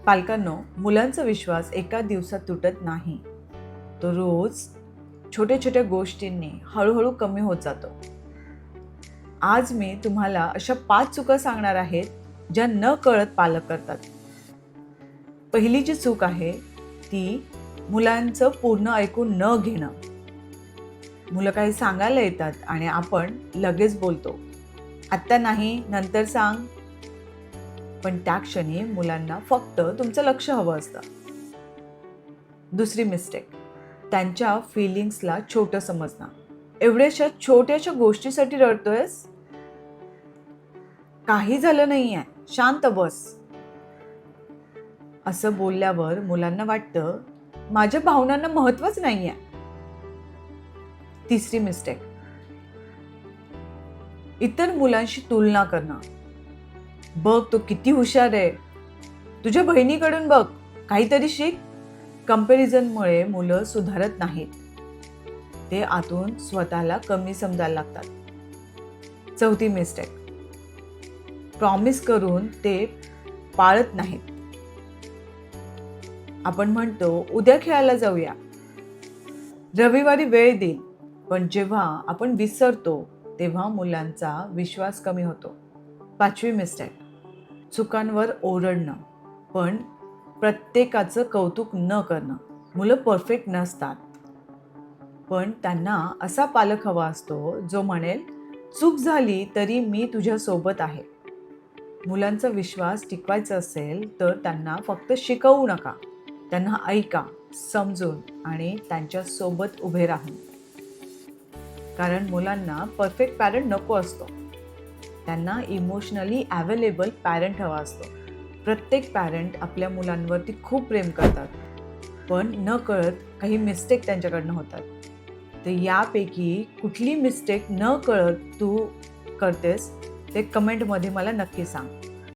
पालकांनो, मुलांचा विश्वास एका दिवसात तुटत नाही. तो रोज छोट्या छोट्या गोष्टींनी हळूहळू कमी होत जातो. आज मी तुम्हाला अशा 5 चुका सांगणार आहेत ज्या न कळत पालक करतात. पहिली जी चूक आहे ती मुलांचं पूर्ण ऐकून न घेणं. मुलं काही सांगायला येतात आणि आपण लगेच बोलतो, आत्ता नाही, नंतर सांग. पण त्या क्षणी मुलांना फक्त तुमचं लक्ष हवं असतं. दुसरी मिस्टेक, त्यांच्या फिलिंग्सला छोटं समजणं. एवढ्याशा छोट्याशा गोष्टीसाठी रडतोयस? काही झालं नाहीये, शांत बस. असं बोलल्यावर मुलांना वाटतं माझ्या भावनांना महत्वच नाहीये. तिसरी मिस्टेक, इतर मुलांशी तुलना करणं. बघ तो किती हुशार आहे, तुझ्या बहिणीकडून बघ, काहीतरी शिक. कंपॅरिझनमुळे मुलं सुधारत नाहीत, ते आतून स्वतःला कमी समजायला लागतात. चौथी मिस्टेक, प्रॉमिस करून ते पाळत नाहीत. आपण म्हणतो उद्या खेळायला जाऊया, रविवारी वेळ देईल, पण जेव्हा आपण विसरतो तेव्हा मुलांचा विश्वास कमी होतो. पाचवी मिस्टेक, चुकांवर ओरडणं पण प्रत्येकाचं कौतुक न करणं. मुलं परफेक्ट नसतात, पण त्यांना असा पालक हवा असतो जो म्हणेल चूक झाली तरी मी तुझ्या सोबत आहे. मुलांचा विश्वास टिकवायचा असेल तर त्यांना फक्त शिकवू नका, त्यांना ऐका, समजून आणि त्यांच्या सोबत उभे राहून. कारण मुलांना परफेक्ट पॅरेंट नको असतो, त्यांना इमोशनली अवेलेबल पॅरेंट हवा असतो. प्रत्येक पॅरेंट आपल्या मुलांवरती खूप प्रेम करतात, पण न कळत काही मिस्टेक त्यांच्याकडनं होतात. तर यापैकी कुठली मिस्टेक न कळत तू करतेस ते कमेंटमध्ये मला नक्की सांग.